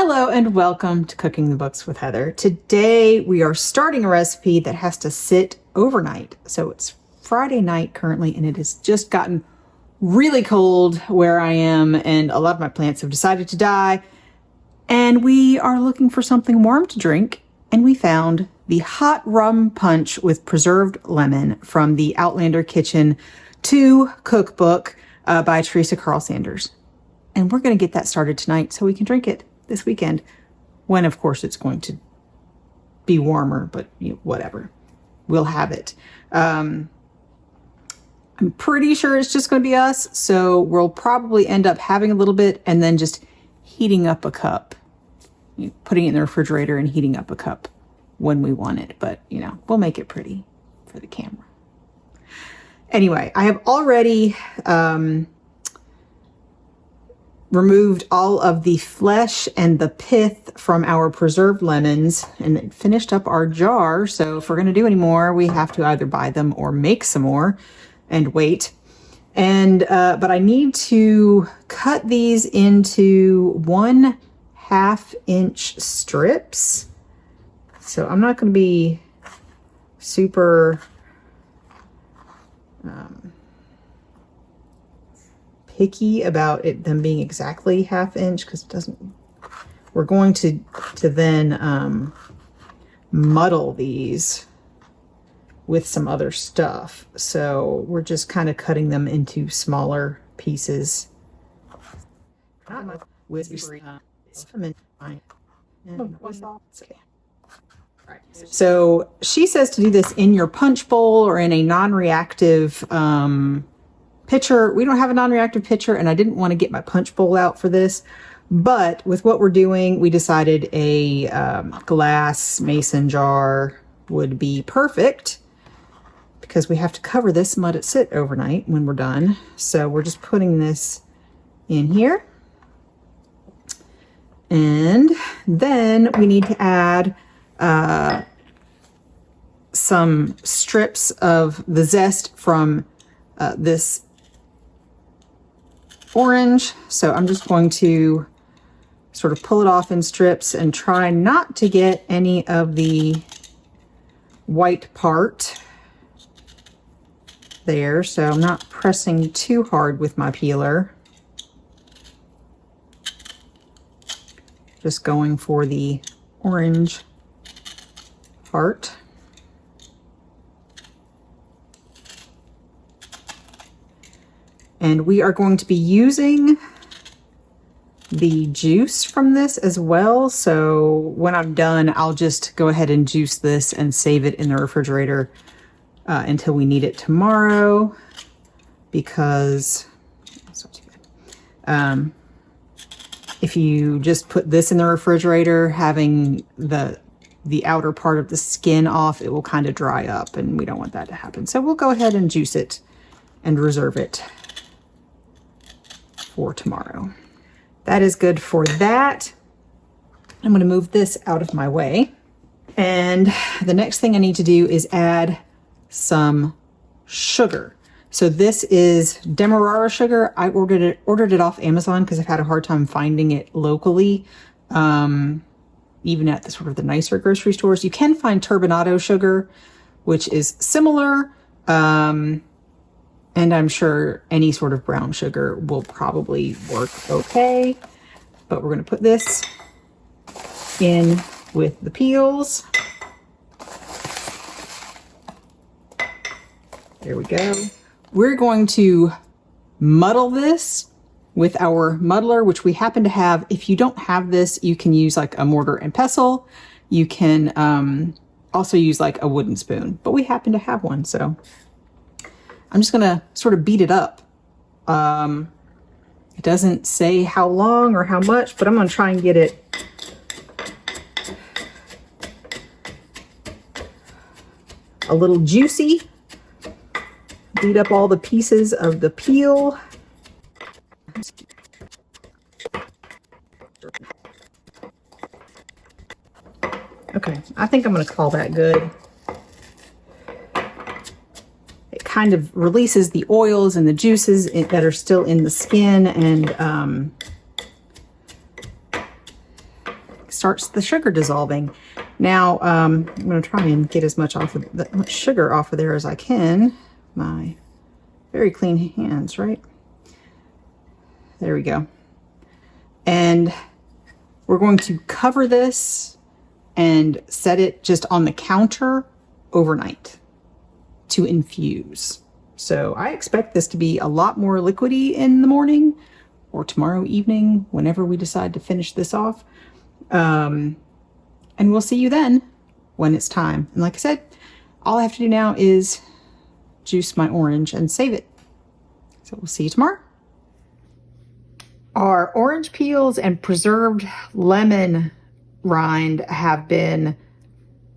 Hello and welcome to Cooking the Books with Heather. Today we are starting a recipe that has to sit overnight. So it's Friday night currently and it has just gotten really cold where I am and a lot of my plants have decided to die. And we are looking for something warm to drink, and we found the hot rum punch with preserved lemon from the Outlander Kitchen 2 cookbook by Teresa Carl Sanders. And we're going to get that started tonight so we can drink it this weekend, when of course it's going to be warmer, but whatever, we'll have it. I'm pretty sure it's just going to be us, so we'll probably end up having a little bit and then just heating up a cup, putting it in the refrigerator and heating up a cup when we want it. But we'll make it pretty for the camera. Anyway, I have already removed all of the flesh and the pith from our preserved lemons and finished up our jar. So if we're going to do any more, we have to either buy them or make some more and wait. And but I need to cut these into 1/2 inch strips. So I'm not going to be super picky about them being exactly 1/2 inch, because it doesn't. We're going to then muddle these with some other stuff, so we're just kind of cutting them into smaller pieces. So she says to do this in your punch bowl or in a non-reactive pitcher. We don't have a non-reactive pitcher, and I didn't want to get my punch bowl out for this, but with what we're doing, we decided a glass mason jar would be perfect, because we have to cover this and let it sit overnight when we're done. So we're just putting this in here, and then we need to add some strips of the zest from this orange. So I'm just going to sort of pull it off in strips and try not to get any of the white part there. So I'm not pressing too hard with my peeler. Just going for the orange part. And we are going to be using the juice from this as well. So when I'm done, I'll just go ahead and juice this and save it in the refrigerator until we need it tomorrow, because that's not too bad. If you just put this in the refrigerator, having the outer part of the skin off, it will kind of dry up, and we don't want that to happen. So we'll go ahead and juice it and reserve it for tomorrow. That is good for that. I'm going to move this out of my way. And the next thing I need to do is add some sugar. So this is Demerara sugar. I ordered it off Amazon because I've had a hard time finding it locally, even at the sort of the nicer grocery stores. You can find turbinado sugar, which is similar, and I'm sure any sort of brown sugar will probably work okay. But we're going to put this in with the peels. There we go. We're going to muddle this with our muddler, which we happen to have. If you don't have this, you can use like a mortar and pestle. You can also use like a wooden spoon, but we happen to have one. So I'm just going to sort of beat it up. It doesn't say how long or how much, but I'm going to try and get it a little juicy. Beat up all the pieces of the peel. Okay, I think I'm going to call that good. It kind of releases the oils and the juices that are still in the skin, and starts the sugar dissolving. Now, I'm going to try and get as much much sugar off of there as I can. My very clean hands, right? There we go. And we're going to cover this and set it just on the counter overnight to infuse. So I expect this to be a lot more liquidy in the morning or tomorrow evening, whenever we decide to finish this off. And we'll see you then when it's time. And like I said, all I have to do now is juice my orange and save it. So we'll see you tomorrow. Our orange peels and preserved lemon rind have been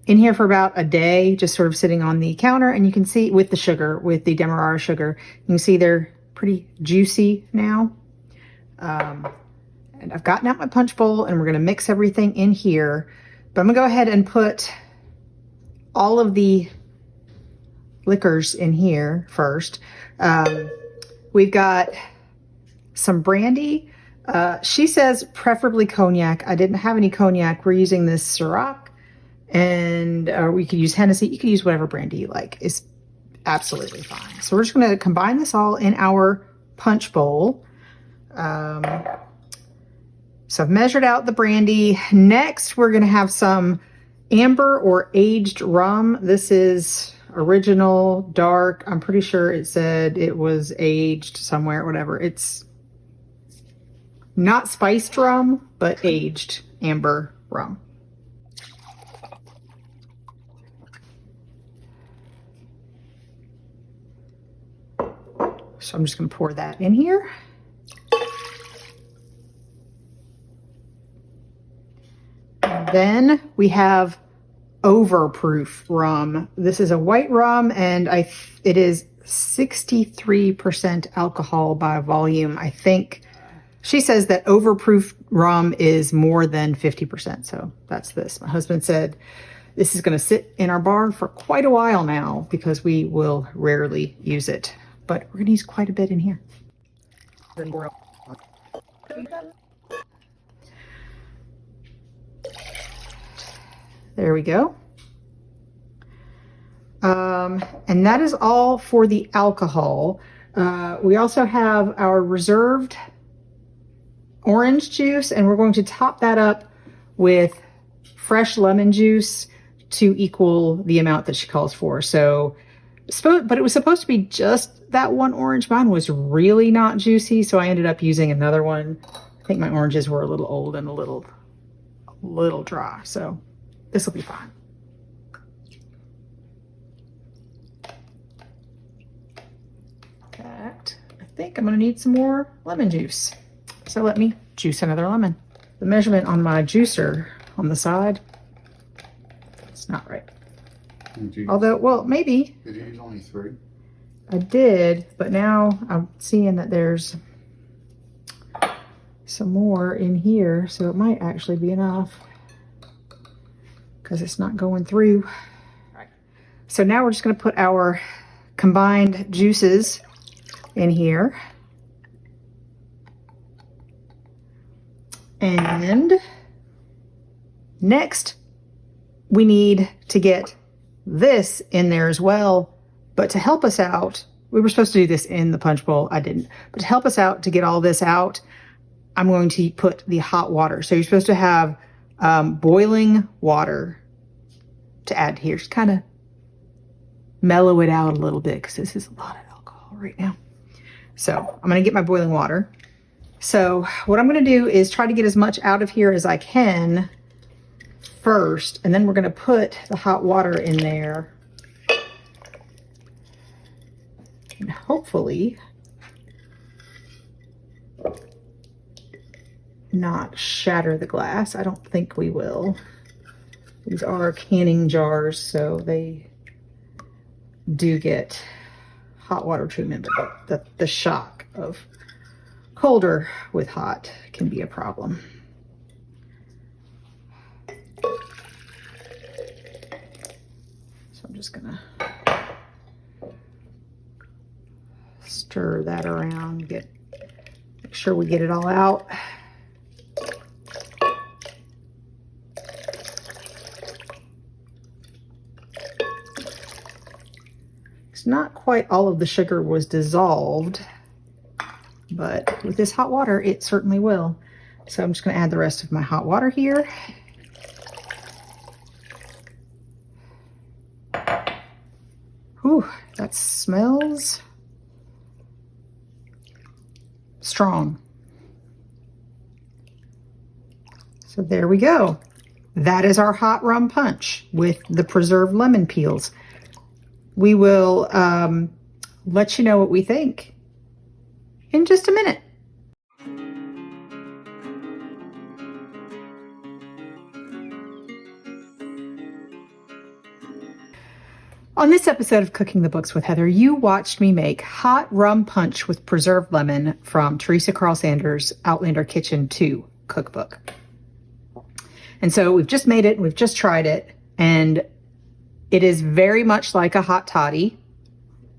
in here for about a day, just sort of sitting on the counter. And you can see with the sugar, with the demerara sugar, you can see they're pretty juicy now. And I've gotten out my punch bowl and we're going to mix everything in here. But I'm going to go ahead and put all of the liquors in here first. We've got some brandy. She says preferably cognac. I didn't have any cognac. We're using this Ciroc. And we could use Hennessy. You could use whatever brandy you like. It's absolutely fine. So we're just going to combine this all in our punch bowl. So I've measured out the brandy. Next, we're going to have some amber or aged rum. This is original, dark. I'm pretty sure it said it was aged somewhere, whatever. It's not spiced rum, but aged amber rum. So I'm just going to pour that in here. Then we have overproof rum. This is a white rum and it is 63% alcohol by volume. I think she says that overproof rum is more than 50%. So that's this. My husband said this is going to sit in our bar for quite a while now because we will rarely use it, but we're going to use quite a bit in here. There we go. And that is all for the alcohol. We also have our reserved orange juice, and we're going to top that up with fresh lemon juice to equal the amount that she calls for. So, but it was supposed to be just that one orange. Mine was really not juicy, so I ended up using another one. I think my oranges were a little old and a little dry, so this will be fine. In fact, I think I'm going to need some more lemon juice. So let me juice another lemon. The measurement on my juicer on the side, it's not right. Although, well, maybe. Did you use only 3? I did, but now I'm seeing that there's some more in here, so it might actually be enough because it's not going through. Right. So now we're just going to put our combined juices in here. And next, we need to get this in there as well. But to help us out, we were supposed to do this in the punch bowl. I didn't. But to help us out to get all this out, I'm going to put the hot water. So you're supposed to have boiling water to add here. Just kind of mellow it out a little bit because this is a lot of alcohol right now. So I'm going to get my boiling water. So what I'm going to do is try to get as much out of here as I can first, and then we're going to put the hot water in there. And hopefully not shatter the glass. I don't think we will. These are canning jars, so they do get hot water treatment, but the shock of colder with hot can be a problem. So I'm just gonna stir that around, make sure we get it all out. not quite all of the sugar was dissolved, but with this hot water, it certainly will. So I'm just going to add the rest of my hot water here. Whew, that smells strong. So there we go. That is our hot rum punch with the preserved lemon peels. We will let you know what we think in just a minute. On this episode of Cooking the Books with Heather, you watched me make hot rum punch with preserved lemon from Teresa Carl Sanders' Outlander Kitchen 2 cookbook. And so we've just made it, we've just tried it, and it is very much like a hot toddy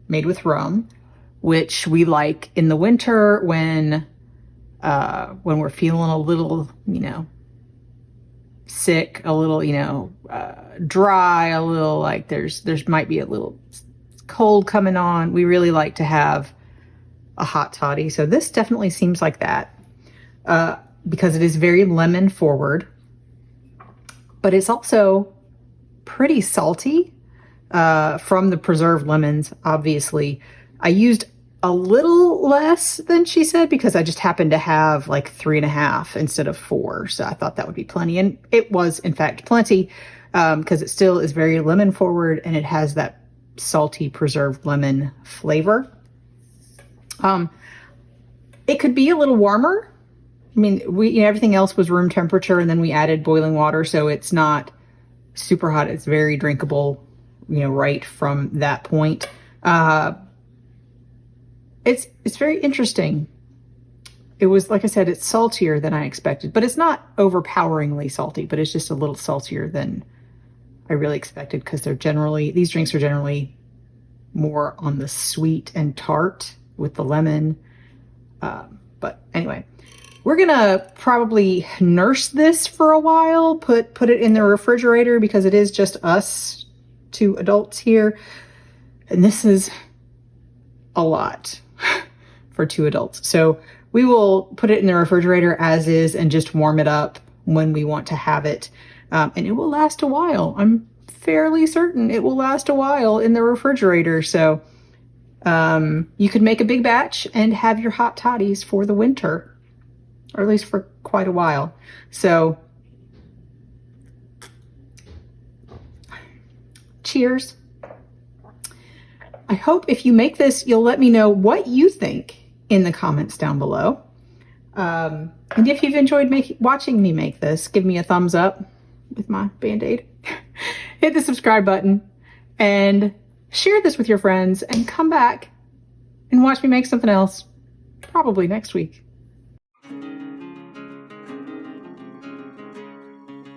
made with rum, which we like in the winter when we're feeling a little, sick, a little, dry, a little like there's might be a little cold coming on. We really like to have a hot toddy. So this definitely seems like that because it is very lemon forward, but it's also pretty salty from the preserved lemons. Obviously, I used a little less than she said because I just happened to have like 3.5 instead of 4. So I thought that would be plenty. And it was in fact plenty because it still is very lemon forward and it has that salty preserved lemon flavor. It could be a little warmer. I mean, everything else was room temperature and then we added boiling water. So it's not super hot. It's very drinkable, right from that point. It's very interesting. It was, like I said, it's saltier than I expected, but it's not overpoweringly salty, but it's just a little saltier than I really expected because these drinks are generally more on the sweet and tart with the lemon. But anyway, we're gonna probably nurse this for a while, put it in the refrigerator because it is just us 2 adults here. And this is a lot for 2 adults. So we will put it in the refrigerator as is and just warm it up when we want to have it. And it will last a while. I'm fairly certain it will last a while in the refrigerator. So you could make a big batch and have your hot toddies for the winter, or at least for quite a while. So cheers. I hope if you make this, you'll let me know what you think in the comments down below. And if you've enjoyed watching me make this, give me a thumbs up with my Band-Aid. Hit the subscribe button and share this with your friends and come back and watch me make something else probably next week.